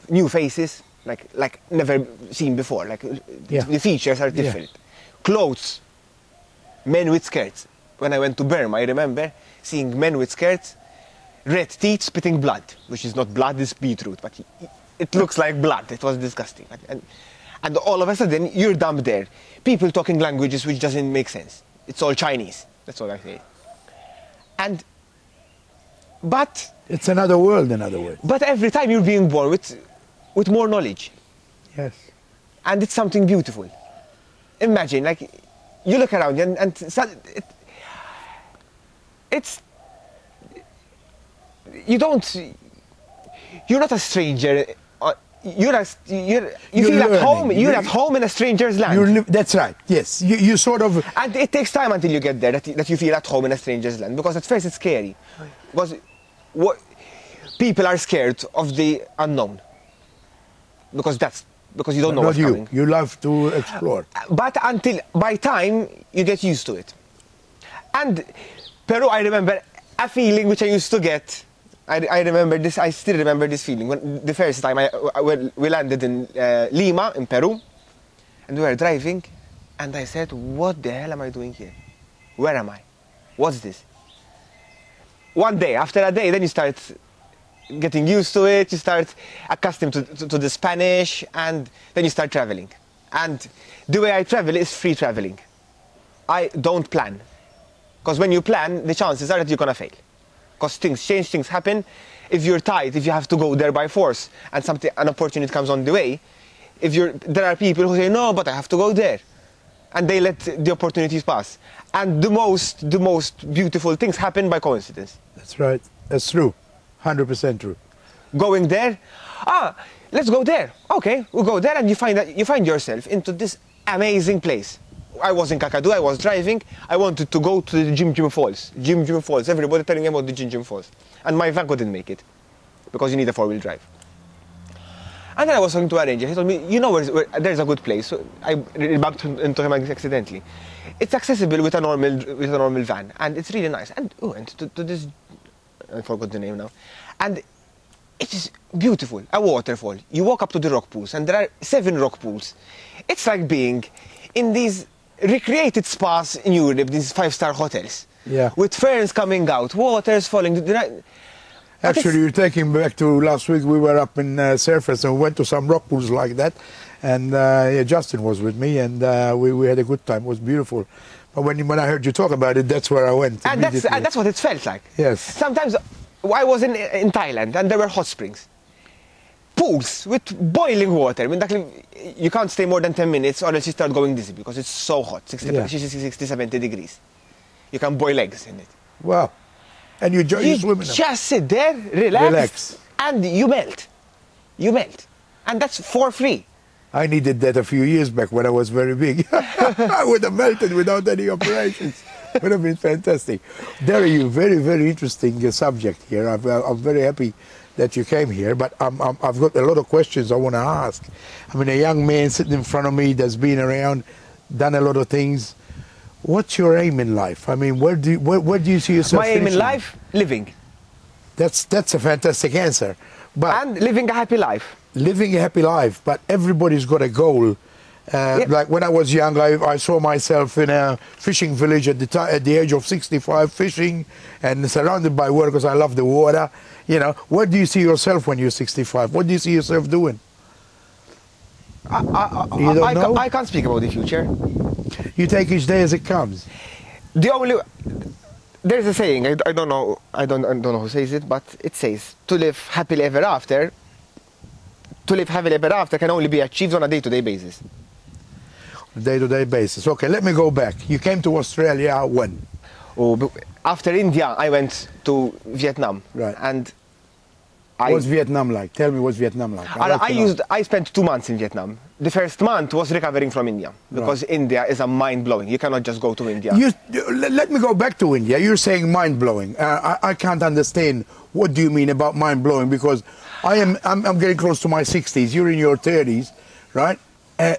new faces, like never seen before. Like the features are different. Clothes, men with skirts. When I went to Burma, I remember seeing men with skirts, red teeth, spitting blood, which is not blood, it's beetroot, but it looks like blood. It was disgusting. And all of a sudden, you're dumped there. People talking languages which doesn't make sense. It's all Chinese. That's all I say. But it's another world, in other words. But every time you're being born with more knowledge. Yes. And it's something beautiful. Imagine, like, you look around and it's you're not a stranger. You feel at home. You're at home in a stranger's land. That's right. Yes, you sort of. And it takes time until you get there that you feel at home in a stranger's land, because at first it's scary. Because people are scared of the unknown. Because you don't know what's coming. You love to explore. But by time you get used to it. And Peru, I remember a feeling which I used to get. I remember this. I still remember this feeling when the first time we landed in Lima in Peru, and we were driving, and I said, "What the hell am I doing here? Where am I? What's this?" One day, after a day, then you start getting used to it. You start accustomed to the Spanish, and then you start traveling. And the way I travel is free traveling. I don't plan, because when you plan, the chances are that you're gonna fail. Because things change, things happen. If you're tight, if you have to go there by force, and an opportunity comes on the way, there are people who say, no, but I have to go there. And they let the opportunities pass. And the most beautiful things happen by coincidence. That's right. That's true. 100% true. Going there, let's go there. Okay, we'll go there, and you find yourself into this amazing place. I was in Kakadu, I was driving, I wanted to go to the G'Day Falls. G'Day Falls, everybody telling me about the G'Day Falls. And my van couldn't make it, because you need a four-wheel drive. And then I was talking to a ranger, he told me, you know where there's a good place. So I bumped into him accidentally. It's accessible with a normal van, and it's really nice. And to this, I forgot the name now. And it is beautiful, a waterfall. You walk up to the rock pools, and there are 7 rock pools. It's like being in these recreated spas in Europe, these 5-star hotels. Yeah. With ferns coming out, waters falling. Actually, you're taking me back to last week. We were up in Surface and we went to some rock pools like that. And Justin was with me, and we had a good time. It was beautiful. But when I heard you talk about it, that's where I went. And that's what it felt like. Yes. Sometimes I was in Thailand, and there were hot springs. Pools with boiling water. I mean, you can't stay more than 10 minutes or else you start going dizzy because it's so hot, 60, 70 degrees. You can boil eggs in it. Wow. And you enjoy swimming. Just sit there, relax, and you melt. You melt. And that's for free. I needed that a few years back when I was very big. I would have melted without any operations. It would have been fantastic. Dery, very, very interesting subject here. I'm very happy that you came here, but I've got a lot of questions I want to ask. I mean, a young man sitting in front of me that's been around, done a lot of things. What's your aim in life? I mean, where do you see yourself? My aim in life? Living. That's a fantastic answer. And living a happy life. Living a happy life, but everybody's got a goal. Like when I was young, I saw myself in a fishing village at the age of 65, fishing and surrounded by work because I love the water. You know, where do you see yourself when you're 65? What do you see yourself doing? I can't speak about the future. You take each day as it comes. There's a saying, I don't know who says it, but it says, to live happily ever after, can only be achieved on a day-to-day basis. Day-to-day basis. Okay, let me go back. You came to Australia when? After India, I went to Vietnam. Right. And what's Vietnam like? Tell me what's Vietnam like. I spent 2 months in Vietnam. The first month was recovering from India, because India is a mind-blowing. You cannot just go to India. Let me go back to India. You're saying mind-blowing. I can't understand what do you mean about mind-blowing, because I'm getting close to my 60s. You're in your 30s, right?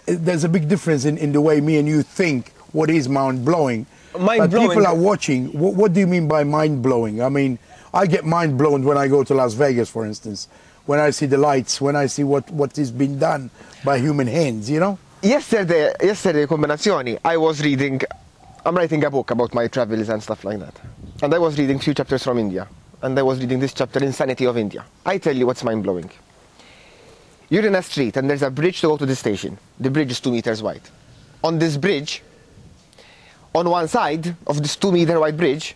There's a big difference in the way me and you think what is mind-blowing. But people are watching. What do you mean by mind-blowing? I mean, I get mind-blown when I go to Las Vegas, for instance. when I see the lights, when I see what is being done by human hands, you know? Yesterday, combinazioni, I'm writing a book about my travels and stuff like that. And I was reading few chapters from India. And I was reading this chapter, Insanity of India. I tell you what's mind-blowing. You're in a street and there's a bridge to go to the station. The bridge is 2 meters wide. On this bridge, on one side of this 2 meter wide bridge,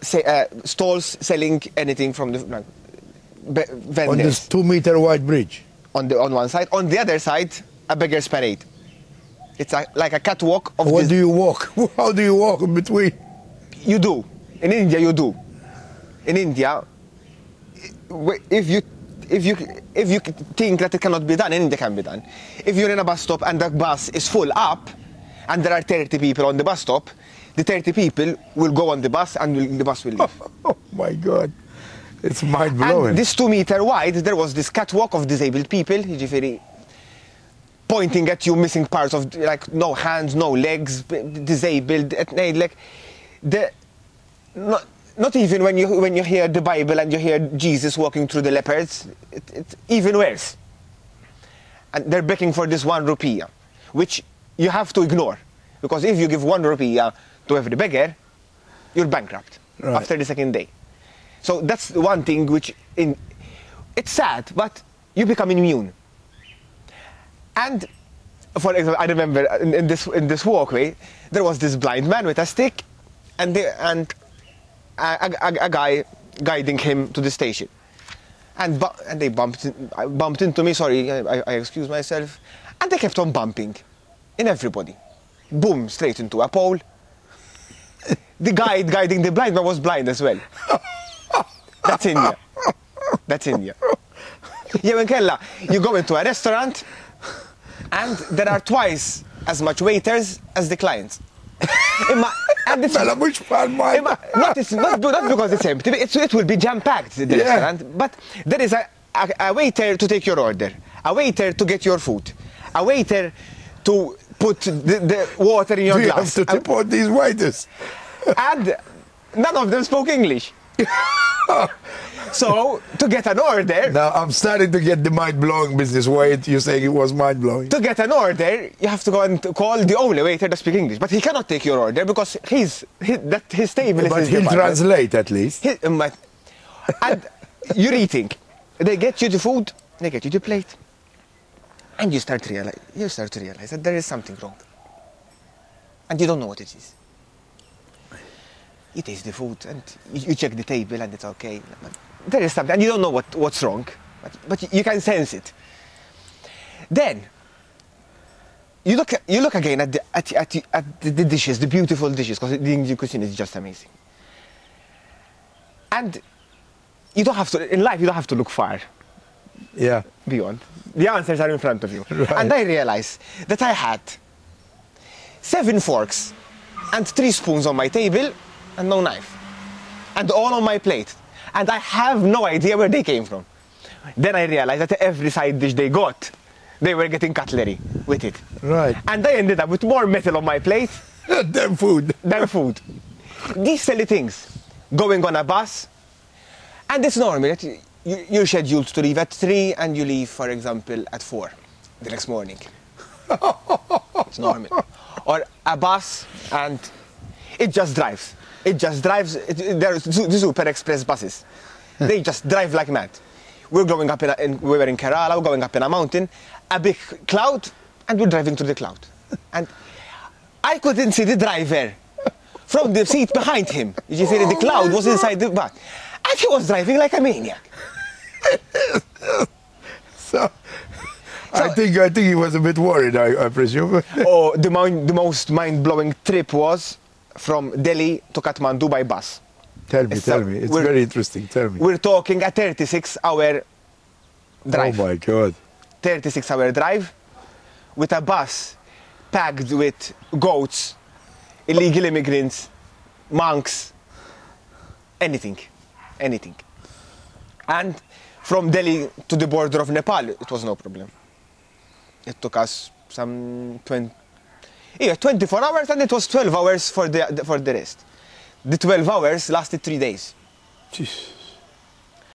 stalls selling anything from the vendors. On this 2 meter wide bridge? On one side. On the other side, a beggar's parade. It's like a catwalk of What do you walk? How do you walk in between? You do. In India, you do. In India, if you think that it cannot be done, in India can be done. If you're in a bus stop and the bus is full up, and there are 30 people on the bus stop, the 30 people will go on the bus and the bus will leave. Oh my God. It's mind-blowing. And this 2 meter wide, there was this catwalk of disabled people, pointing at you, missing parts of, like, no hands, no legs, disabled, like, not even when you hear the Bible and you hear Jesus walking through the leopards, it's even worse. And they're begging for this 1 rupiah, which you have to ignore. Because if you give 1 rupiah to every beggar, you're bankrupt after the second day. So that's one thing which, it's sad, but you become immune. And, for example, I remember in this walkway, there was this blind man with a stick, and a guy guiding him to the station. And they bumped into me, sorry, I excuse myself, and they kept on bumping in everybody. Boom, straight into a pole. The guy guiding the blind man was blind as well. That's India. That's India. Yeah, when Kella, you go into a restaurant, and there are twice as much waiters as the clients. And it's not because it's empty. It will be jam-packed, the restaurant. But there is a waiter to take your order, a waiter to get your food, a waiter to put the water in your glass. You have to tip on these waiters. And none of them spoke English. So, to get an order... Now, I'm starting to get the mind-blowing business. Why you're saying it was mind-blowing? To get an order, you have to go and call the only waiter that speaks English. But he cannot take your order because his table is his department. But he'll translate, at least. And you're eating. They get you the food, they get you the plate. And you start to realize that there is something wrong. And you don't know what it is. You taste the food and you check the table and it's okay. But there is something, and you don't know what's wrong, but you can sense it. Then you look again at the dishes, the beautiful dishes, because the Indian cuisine is just amazing. And you don't have to, in life, you don't have to look far. Yeah. Beyond. The answers are in front of you. Right. And I realized that I had 7 forks and 3 spoons on my table and no knife. And all on my plate. And I have no idea where they came from. Then I realized that every side dish they got, they were getting cutlery with it. Right. And I ended up with more metal on my plate than food. These silly things. Going on a bus, and it's normal that you're scheduled to leave at 3 and you leave, for example, at 4 the next morning. It's normal. Or a bus and it just drives. There's the Super Express buses. They just drive like mad. We were in Kerala, we're going up in a mountain, a big cloud, and we're driving through the cloud. And I couldn't see the driver from the seat behind him. You see, the cloud was inside the bus. And he was driving like a maniac. So I think he was a bit worried, I presume. Oh, the most mind-blowing trip was from Delhi to Kathmandu by bus. Tell me. It's very interesting. Tell me. We're talking a 36-hour drive. Oh my God. 36-hour drive with a bus packed with goats, illegal immigrants, monks, anything. And from Delhi to the border of Nepal, it was no problem. It took us some 24 hours, and it was 12 hours for the rest. The 12 hours lasted 3 days. Jeez.